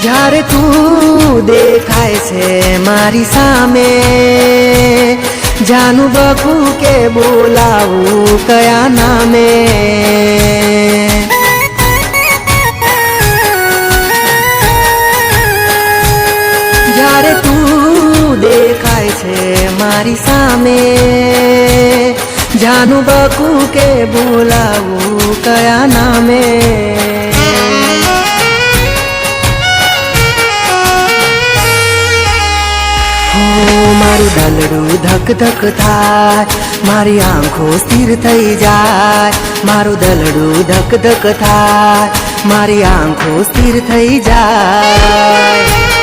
જ્યારે તું દેખાય છે મારી સામે, જાનું બકું કે બોલાવું કયા નામે. જ્યારે તું દેખાય છે મારી સામે, જાનું બકું કે બોલાવું કયા નામે. મારું દલડું ધક ધક થાય, મારી આંખો સ્થિર થઈ જાય. મારું દલડું ધક ધક થાય, મારી આંખો સ્થિર થઈ જાય.